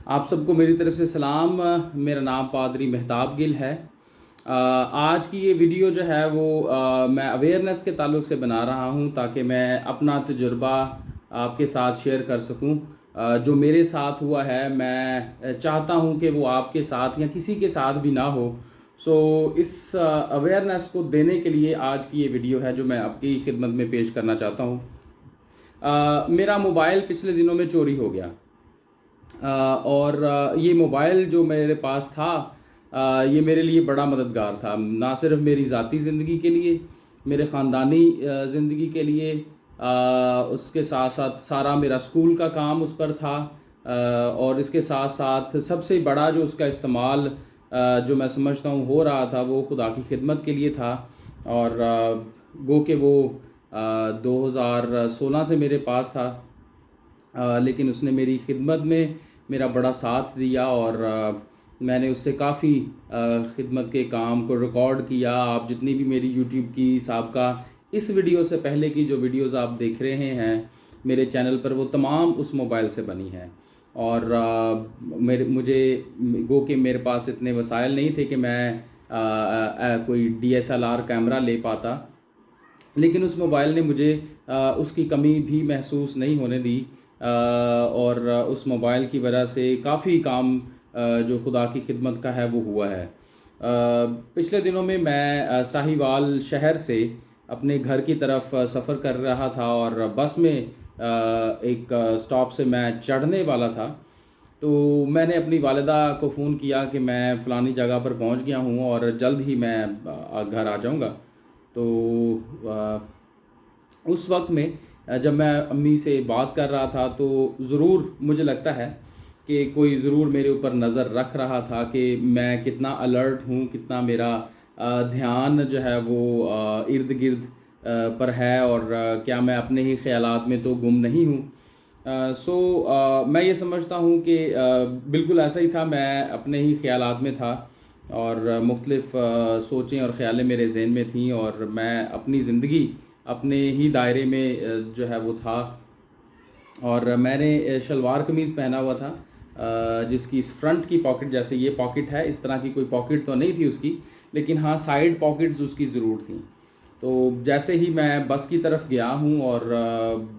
आप सबको मेरी तरफ से सलाम। मेरा नाम पादरी मेहताब गिल है। आज की ये वीडियो जो है वो मैं अवेयरनेस के ताल्लुक से बना रहा हूँ ताकि मैं अपना तजुर्बा आपके साथ शेयर कर सकूँ। जो मेरे साथ हुआ है मैं चाहता हूँ कि वो आपके साथ या किसी के साथ भी ना हो। सो इस अवेयरनेस को देने के लिए आज की ये वीडियो है जो मैं आपकी खिदमत में पेश करना चाहता हूँ। मेरा मोबाइल पिछले दिनों में चोरी हो गया। और ये मोबाइल जो मेरे पास था ये मेरे लिए बड़ा मददगार था, ना सिर्फ मेरी ज़ाती ज़िंदगी के लिए, मेरे ख़ानदानी ज़िंदगी के लिए। उसके साथ साथ सारा मेरा स्कूल का काम उस पर था। और इसके साथ साथ सबसे बड़ा जो उसका इस्तेमाल जो मैं समझता हूँ हो रहा था वो खुदा की खिदमत के लिए था। और गो कि वो 2016 से मेरे पास था। लेकिन उसने मेरी खिदमत में मेरा बड़ा साथ दिया और मैंने उससे काफ़ी खिदमत के काम को रिकॉर्ड किया। आप जितनी भी मेरी यूट्यूब की साबका इस वीडियो से पहले की जो वीडियोस आप देख रहे हैं मेरे चैनल पर, वो तमाम उस मोबाइल से बनी हैं। और मुझे गो कि मेरे पास इतने वसाइल नहीं थे कि मैं कोई DSLR कैमरा ले पाता, लेकिन उस मोबाइल ने मुझे उसकी कमी भी महसूस नहीं होने दी। और उस मोबाइल की वजह से काफ़ी काम जो खुदा की खिदमत का है वो हुआ है। पिछले दिनों में मैं साहिवाल शहर से अपने घर की तरफ सफ़र कर रहा था और बस में एक स्टॉप से मैं चढ़ने वाला था। तो मैंने अपनी वालिदा को फ़ोन किया कि मैं फ़लानी जगह पर पहुंच गया हूं और जल्द ही मैं घर आ जाऊंगा। तो उस वक्त में जब मैं अम्मी से बात कर रहा था तो ज़रूर मुझे लगता है कि कोई ज़रूर मेरे ऊपर नज़र रख रहा था कि मैं कितना अलर्ट हूँ, कितना मेरा ध्यान जो है वो इर्द गिर्द पर है, और क्या मैं अपने ही ख्यालात में तो गुम नहीं हूँ। मैं ये समझता हूँ कि बिल्कुल ऐसा ही था, मैं अपने ही ख्यालात में था और मुख्तलिफ़ सोचें और ख़्यालें मेरे ज़हन में थीं और मैं अपनी ज़िंदगी अपने ही दायरे में जो है वो था। और मैंने शलवार कमीज़ पहना हुआ था जिसकी फ्रंट की पॉकेट, जैसे ये पॉकेट है इस तरह की कोई पॉकेट तो नहीं थी उसकी, लेकिन हाँ साइड पॉकेट्स उसकी ज़रूर थी। तो जैसे ही मैं बस की तरफ गया हूँ और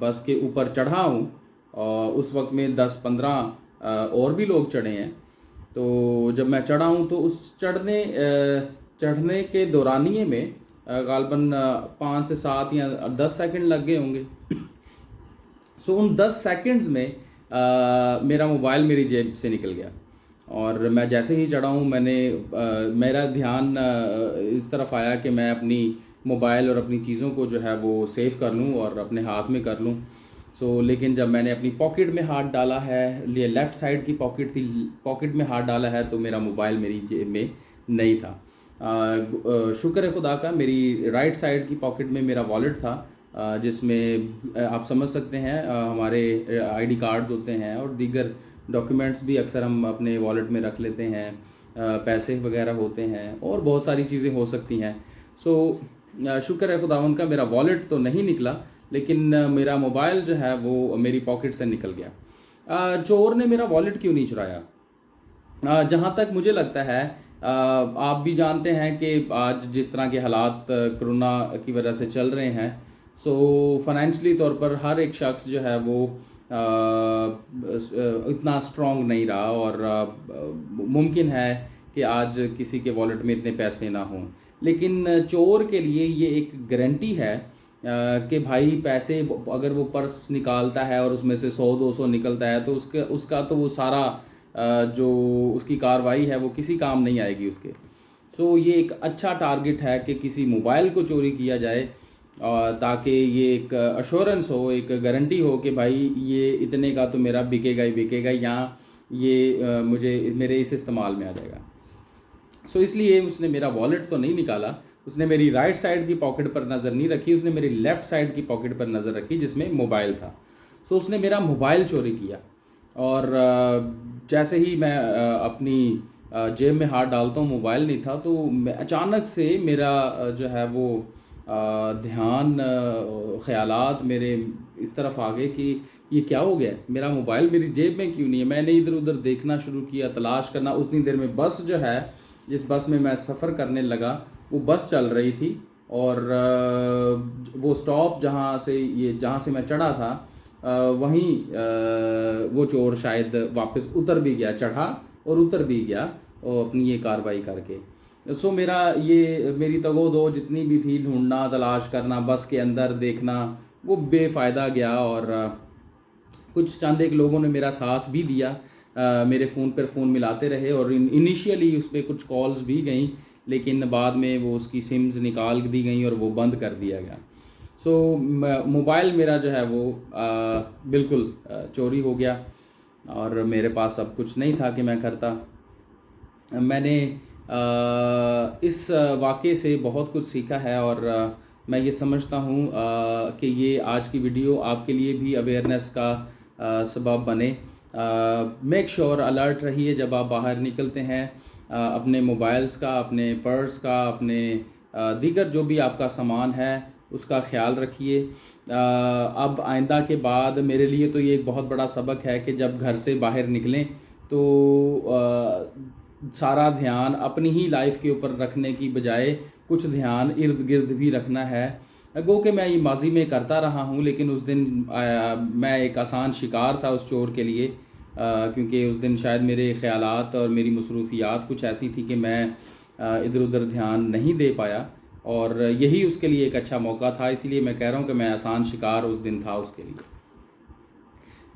बस के ऊपर चढ़ा हूँ, उस वक्त में 10-15 और भी लोग चढ़े हैं। तो जब मैं चढ़ा हूँ तो उस चढ़ने के दौरानिए में गालबन 5 से 7 या 10 सेकंड लग गए होंगे। सो उन 10 सेकंड्स में मेरा मोबाइल मेरी जेब से निकल गया और मैं जैसे ही चढ़ा हूँ मेरा ध्यान इस तरफ आया कि मैं अपनी मोबाइल और अपनी चीज़ों को जो है वो सेव कर लूँ और अपने हाथ में कर लूँ। लेकिन जब मैंने अपनी पॉकेट में हाथ डाला है, ये लेफ़्ट साइड की पॉकेट थी, पॉकेट में हाथ डाला है तो मेरा मोबाइल मेरी जेब में नहीं था। शुक्र है खुदा का, मेरी राइट साइड की पॉकेट में मेरा वॉलेट था जिसमें आप समझ सकते हैं हमारे ID कार्ड्स होते हैं और दीगर डॉक्यूमेंट्स भी अक्सर हम अपने वॉलेट में रख लेते हैं। पैसे वगैरह होते हैं और बहुत सारी चीज़ें हो सकती हैं। शुक्र है खुदावंद का, मेरा वॉलेट तो नहीं निकला, लेकिन मेरा मोबाइल जो है वो मेरी पॉकेट से निकल गया। चोर ने मेरा वॉलेट क्यों नहीं चुराया? जहाँ तक मुझे लगता है, आप भी जानते हैं कि आज जिस तरह के हालात कोरोना की वजह से चल रहे हैं, फाइनेंशियली तौर पर हर एक शख्स जो है वो इतना स्ट्रॉन्ग नहीं रहा और मुमकिन है कि आज किसी के वॉलेट में इतने पैसे ना हों। लेकिन चोर के लिए ये एक गारंटी है कि भाई पैसे अगर वो पर्स निकालता है और उसमें से 100-200 निकलता है तो उसका तो वो सारा जो उसकी कार्रवाई है वो किसी काम नहीं आएगी उसके। ये एक अच्छा टारगेट है कि किसी मोबाइल को चोरी किया जाए ताकि ये एक अश्योरेंस हो, एक गारंटी हो कि भाई ये इतने का तो मेरा बिकेगा ही बिकेगा, या ये मुझे मेरे इस इस्तेमाल में आ जाएगा। इसलिए उसने मेरा वॉलेट तो नहीं निकाला, उसने मेरी राइट साइड की पॉकेट पर नज़र नहीं रखी, उसने मेरी लेफ़्ट साइड की पॉकेट पर नज़र रखी जिसमें मोबाइल था। उसने मेरा मोबाइल चोरी किया और जैसे ही मैं अपनी जेब में हाथ डालता हूँ मोबाइल नहीं था, तो अचानक से मेरा जो है वो ध्यान ख़यालात मेरे इस तरफ आ गए कि ये क्या हो गया, मेरा मोबाइल मेरी जेब में क्यों नहीं है। मैंने इधर उधर देखना शुरू किया, तलाश करना। उतनी देर में बस जो है, जिस बस में मैं सफ़र करने लगा, वो बस चल रही थी और वो स्टॉप जहाँ से मैं चढ़ा था, वहीं वो चोर शायद वापस उतर भी गया, चढ़ा और उतर भी गया और अपनी ये कार्रवाई करके। सो मेरी तगो-दो जितनी भी थी, ढूंढना, तलाश करना, बस के अंदर देखना, वो बेफ़ायदा गया। और कुछ चंद एक लोगों ने मेरा साथ भी दिया, मेरे फ़ोन पर फ़ोन मिलाते रहे और इनिशियली उस पर कुछ कॉल्स भी गई, लेकिन बाद में वो उसकी सिम्स निकाल दी गई और वो बंद कर दिया गया। सो मोबाइल मेरा जो है वो बिल्कुल चोरी हो गया और मेरे पास अब कुछ नहीं था कि मैं करता। मैंने इस वाक़ये से बहुत कुछ सीखा है और मैं ये समझता हूँ कि ये आज की वीडियो आपके लिए भी अवेयरनेस का सबब बने। मेक श्योर अलर्ट रहिए जब आप बाहर निकलते हैं, अपने मोबाइल्स का, अपने पर्स का, अपने दीगर जो भी आपका सामान है उसका ख़्याल रखिए। अब आइंदा के बाद मेरे लिए तो ये एक बहुत बड़ा सबक है कि जब घर से बाहर निकलें तो सारा ध्यान अपनी ही लाइफ के ऊपर रखने की बजाय कुछ ध्यान इर्द गिर्द भी रखना है। गो कि मैं ये माजी में करता रहा हूँ, लेकिन उस दिन मैं एक आसान शिकार था उस चोर के लिए, क्योंकि उस दिन शायद मेरे ख़यालात और मेरी मसरूफ़ियात कुछ ऐसी थी कि मैं इधर उधर ध्यान नहीं दे पाया और यही उसके लिए एक अच्छा मौका था। इसीलिए मैं कह रहा हूँ कि मैं आसान शिकार उस दिन था उसके लिए।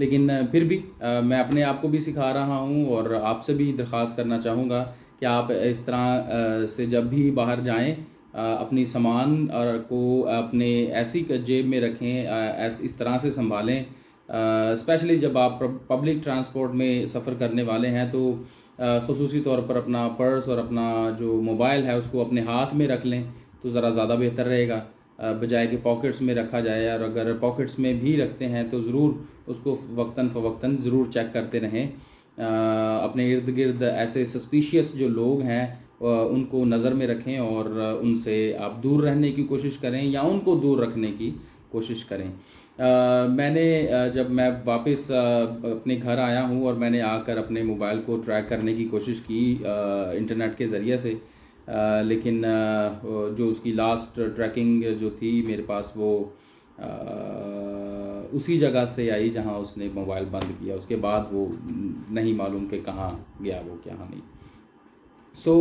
लेकिन फिर भी मैं अपने आप को भी सिखा रहा हूँ और आपसे भी दरख्वास्त करना चाहूँगा कि आप इस तरह से जब भी बाहर जाएँ, अपनी सामान और को अपने ऐसी जेब में रखें, इस तरह से संभालें, स्पेशली जब आप पब्लिक ट्रांसपोर्ट में सफ़र करने वाले हैं तो ख़ुसूसी तौर पर अपना पर्स और अपना जो मोबाइल है उसको अपने हाथ में रख लें तो ज़रा ज़्यादा बेहतर रहेगा, बजाय कि पॉकेट्स में रखा जाए। और अगर पॉकेट्स में भी रखते हैं तो ज़रूर उसको वक्तन फ़वक्तन ज़रूर चेक करते रहें। अपने इर्द गिर्द ऐसे सस्पिशियस जो लोग हैं उनको नज़र में रखें और उनसे आप दूर रहने की कोशिश करें या उनको दूर रखने की कोशिश करें। जब मैं वापस अपने घर आया हूँ और मैंने आकर अपने मोबाइल को ट्रैक करने की कोशिश की इंटरनेट के ज़रिए से, लेकिन जो उसकी लास्ट ट्रैकिंग जो थी मेरे पास वो उसी जगह से आई जहां उसने मोबाइल बंद किया। उसके बाद वो नहीं मालूम कि कहाँ गया वो, क्या नहीं। सो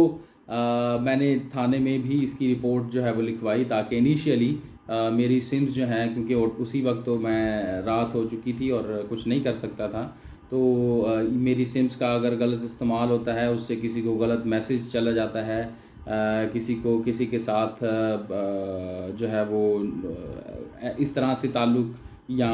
मैंने थाने में भी इसकी रिपोर्ट जो है वो लिखवाई ताकि इनिशियली मेरी सिम्स जो हैं, क्योंकि उसी वक्त तो मैं रात हो चुकी थी और कुछ नहीं कर सकता था, तो मेरी सिम्स का अगर गलत इस्तेमाल होता है, उससे किसी को गलत मैसेज चला जाता है, किसी के साथ जो है वो इस तरह से ताल्लुक़ या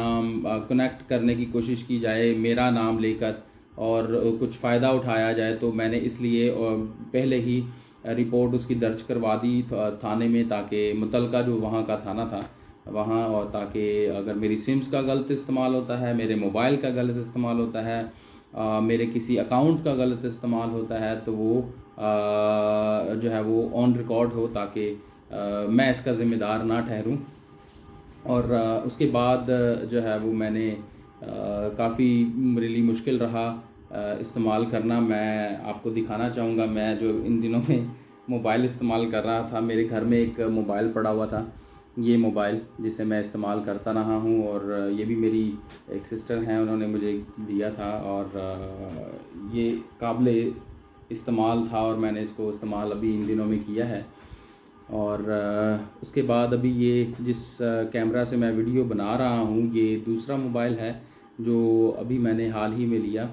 कनेक्ट करने की कोशिश की जाए मेरा नाम लेकर और कुछ फ़ायदा उठाया जाए, तो मैंने इसलिए पहले ही रिपोर्ट उसकी दर्ज करवा दी थाने में, ताकि मुतलका जो वहाँ का थाना था वहाँ, और ताकि अगर मेरी सिम्स का गलत इस्तेमाल होता है, मेरे मोबाइल का गलत इस्तेमाल होता है, मेरे किसी अकाउंट का गलत इस्तेमाल होता है, तो वो जो है वो ऑन रिकॉर्ड हो, ताकि मैं इसका ज़िम्मेदार ना ठहरूं। और उसके बाद जो है वो मैंने काफ़ी मेरे लिए मुश्किल रहा इस्तेमाल करना। मैं आपको दिखाना चाहूँगा, मैं जो इन दिनों में मोबाइल इस्तेमाल कर रहा था, मेरे घर में एक मोबाइल पड़ा हुआ था, ये मोबाइल जिसे मैं इस्तेमाल करता रहा हूँ, और ये भी मेरी एक सिस्टर हैं, उन्होंने मुझे दिया था और ये काबिल इस्तेमाल था और मैंने इसको इस्तेमाल अभी इन दिनों में किया है। और उसके बाद अभी ये जिस कैमरा से मैं वीडियो बना रहा हूँ, ये दूसरा मोबाइल है जो अभी मैंने हाल ही में लिया,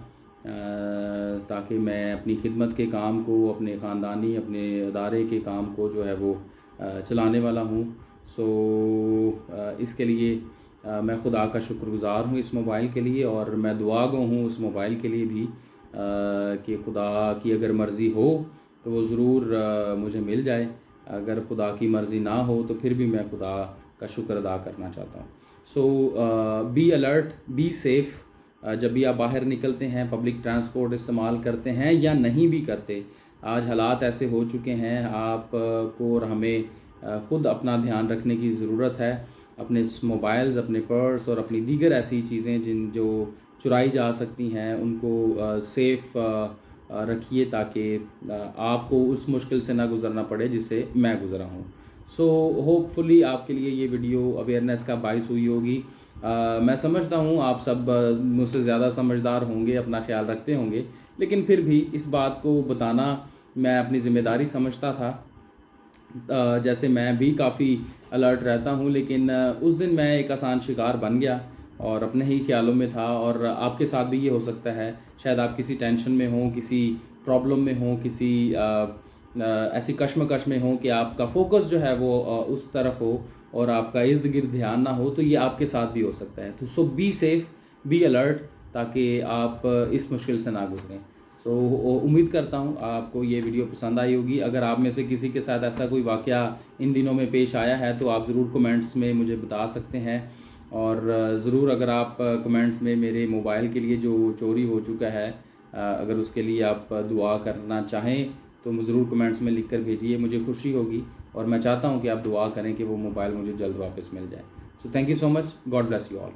ताकि मैं अपनी खिदमत के काम को, अपने ख़ानदानी, अपने अदारे के काम को जो है वो चलाने वाला हूँ। सो इसके लिए मैं खुदा का शुक्रगुज़ार हूँ इस मोबाइल के लिए, और मैं दुआगो हूँ उस मोबाइल के लिए भी कि खुदा की अगर मर्ज़ी हो तो वो ज़रूर मुझे मिल जाए, अगर खुदा की मर्ज़ी ना हो तो फिर भी मैं खुदा का शुक्र अदा करना चाहता हूँ। सो बी अलर्ट, बी सेफ़। जब भी आप बाहर निकलते हैं, पब्लिक ट्रांसपोर्ट इस्तेमाल करते हैं या नहीं भी करते, आज हालात ऐसे हो चुके हैं, आप को और हमें ख़ुद अपना ध्यान रखने की ज़रूरत है। अपने मोबाइल्स, अपने पर्स और अपनी दीगर ऐसी चीज़ें जो चुराई जा सकती हैं उनको सेफ़ रखिए, ताकि आपको उस मुश्किल से ना गुज़रना पड़े जिससे मैं गुज़रा हूँ। सो होपफुली आपके लिए ये वीडियो अवेयरनेस का बाइस हुई होगी। मैं समझता हूँ आप सब मुझसे ज़्यादा समझदार होंगे, अपना ख़्याल रखते होंगे, लेकिन फिर भी इस बात को बताना मैं अपनी ज़िम्मेदारी समझता था। जैसे मैं भी काफ़ी अलर्ट रहता हूँ, लेकिन उस दिन मैं एक आसान शिकार बन गया और अपने ही ख़्यालों में था। और आपके साथ भी ये हो सकता है, शायद आप किसी टेंशन में हों, किसी प्रॉब्लम में हों, किसी ऐसी कश्मकश में हों कि आपका फ़ोकस जो है वो उस तरफ हो और आपका इर्द-गिर्द ध्यान ना हो, तो ये आपके साथ भी हो सकता है। तो बी सेफ़, बी अलर्ट, ताकि आप इस मुश्किल से ना गुज़रें। सो उम्मीद करता हूँ आपको ये वीडियो पसंद आई होगी। अगर आप में से किसी के साथ ऐसा कोई वाक़या इन दिनों में पेश आया है तो आप ज़रूर कमेंट्स में मुझे बता सकते हैं। और ज़रूर अगर आप कमेंट्स में मेरे मोबाइल के लिए जो चोरी हो चुका है, अगर उसके लिए आप दुआ करना चाहें तो ज़रूर कमेंट्स में लिख कर भेजिए, मुझे खुशी होगी। और मैं चाहता हूँ कि आप दुआ करें कि वो मोबाइल मुझे जल्द वापस मिल जाए। So thank you so much, God bless you all.